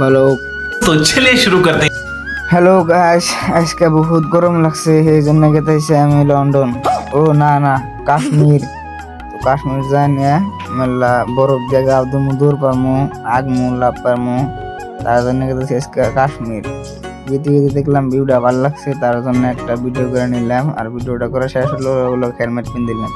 বলো। तो चलिए शुरू करते हैं। হ্যালো গাইস, আজকে বহুত গরম লাগছে, এই জন্য গেতেছি আমি লন্ডন। ও না না, কাশ্মীর। তো কাশ্মীর যাই নিয়ে মেলা বরফ জায়গা দূর পারমু, আগমু লাভ পারমু, তার জন্য গেতেছি আজকে কাশ্মীর। যেতে যেতে দেখলাম ভিউটা ভালো লাগছে, তার জন্য একটা ভিডিও করে নিলাম। আর ভিডিওটা করে শেষ হলো, ওগুলো হেলমেট কিনে দিলাম।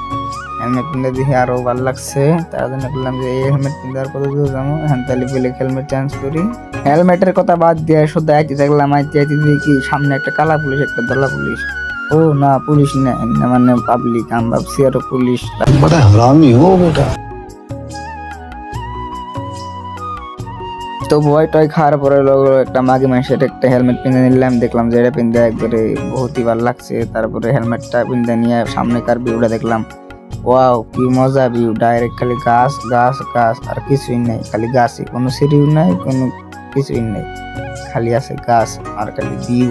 হেলমেট কিনলে দেখে আরো ভালো লাগছে, তার জন্য বললাম যে এই হেলমেট কিনতে আর কত দূর যাবো, হ্যাঁ তাহলে পেলে হেলমেট চেঞ্জ করি। হেলমেটের কথা বাদ দিয়ে শুধু আইতে দেখলাম, আইতে আইতে দেখি সামনে একটা কালা পুলিশ, একটা দলা পুলিশ। ও না, পুলিশ না, মানে পাবলিক। আমি ভাবছি আরো পুলিশ। बड़ा हरामी हो बेटा। তো ভয় টয় খাওয়ার পরে একটা মাগে মানুষের একটা হেলমেট কিনে নিলাম। দেখলাম যে এটা পিনতে একবারে বহুতই ভালো লাগছে। তারপরে হেলমেটটা পিনতে নিয়ে সামনেকার ভিউটা দেখলাম। ওয়াও, কি মজা ভিউ! ডাইরেক্ট খালি গাছ গাছ গাছ, আর কিছুই নেই, খালি গাছই, কোনো সিঁড়িও নাই, কোনো কিছুই নেই, খালি আছে গাছ আর খালি ভিউ।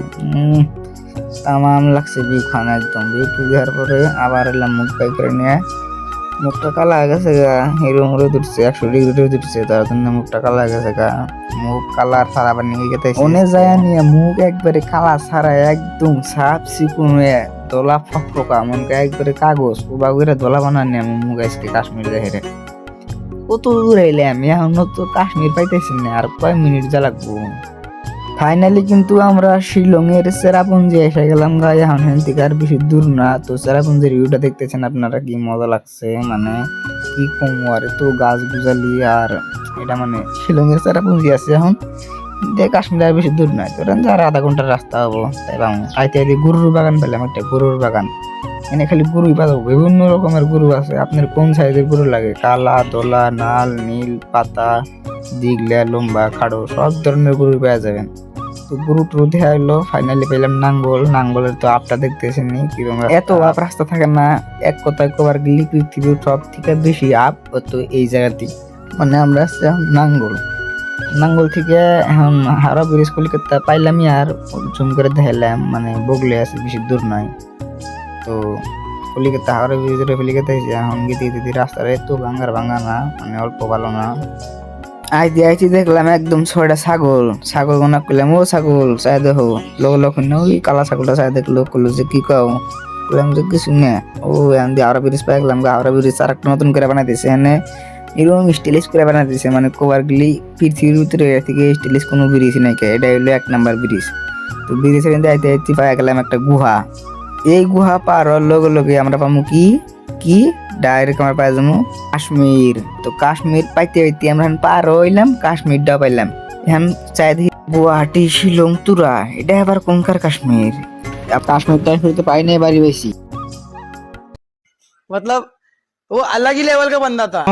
তামাম লাগছে ভিউ খান একদম। ভিউ টু দেওয়ার পরে আবার এলাম মুখ বাই করে নিয়ে। মুখটা কালা হয়ে গেছে গা, হিরো মুড়ে উঠছে, 100 ডিগ্রি উঠছে, তার জন্য মুখটা কালা হয়ে গেছে গা। মুখ কালার ছাড়া আবার নিয়ে গেতে অনেক যায় নিয়ে মুখ একবারে কালা ছাড়া একদম সাফ চিকুন হয়ে দোলা ফকফকা, মনকে একবারে কাগজ উবা করে দোলা বানানি আমি মুখ আজকে কাশ্মীর দেখে। কত দূর এলে আমি, এখন তো কাশ্মীর পাইতেছি না, আর কয় মিনিট যা লাগবো। ফাইনালি কিন্তু আমরা শিলং এর চেরাপুঞ্জি এসে গেলাম গা। এখন হেন থেকে আর বেশি দূর না। তো চেরাপুঞ্জির ভিউটা দেখতেছেন আপনারা, কি মজা লাগছে, মানে কি কম আর তো গাছ গুজালি। আর এটা মানে শিলং এর চেরাপুঞ্জি আছে এখন, কাশ্মীর আর বেশি দূর নয়, ধরেন যে আর আধা ঘন্টার রাস্তা হবো। তাই আইতে আইতে গরুর বাগান পেলাম, একটা গরুর বাগান। এনে খালি গরুই পাবো, বিভিন্ন রকমের গরু আছে। আপনার কোন সাইজের গরু লাগে, কালা, দোলা, নাল, নীল, পাতা, দিগলা, লম্বা, খাড়ো, সব ধরনের গরু পেয়ে যাবেন। তো গরু টরু দেখা হলো। ফাইনালি পেলাম নাঙ্গল। নাঙ্গলের তো আপটা দেখতেছেন নি কিরকম, এত আপ রাস্তা থাকে না। এক কথায় কবার গেলি পৃথিবীর সব থেকে বেশি আপ তো এই জায়গাতেই। মানে আমরা আসছি এখন নাঙ্গল। নাঙ্গল থেকে এখন হাওড়া ব্রিজ কলিকাতা পাইলামই, আর জুম করে দেখাইলাম, মানে বগলে আছে, বেশি দূর নয়। তো কলিকাতা হাওড়া ব্রিজের কলিকাতা হয়েছে। এখন গেতে গেতে রাস্তাটা এত ভাঙা না, মানে অল্প ভালো না। আইতে আইতে দেখলাম একদম 6টা ছাগল। ছাগল গোনা করলাম, ও ছাগল চাই দেখো। লক্ষণ ওই কালা ছাগলটা চাই দেখলো, করলো যে কি কাও, বললাম যে কিছু না। ও এখন দিয়ে হাওড়া ব্রিজ পাই গেলাম। হাওড়া ব্রিজ আর একটা নতুন করে বানাই দিয়েছে, এনে এরকম স্টাইলিশ করে বানাই দিয়েছে, মানে কোবার গেলি পৃথিবীর ভিতরে থেকে স্টাইলিশ কোনো ব্রিজ নাই। এটা হইলো 1 নাম্বার ব্রিজ। তো ব্রিজের কিন্তু আইতে আইতে পাই গেলাম একটা গুহা। এই গুহা পার হওয়ার লগে লগে আমরা পাবো কি কি ডাইরেক্ট আমার পাই যাবো কাশ্মীর। তো কাশ্মীর পাইতে পাইতে আমরা পার হইলাম, কাশ্মীরটা পাইলাম। এখন চাই দেখি গুয়াহাটি, শিলং, তুরা, এটা আবার কোনকার কাশ্মীর? কাশ্মীর টাশ্মীর তো পাই নাই, বাড়ি বেশি। मतलब वो अलग ही लेवल का बंदा था।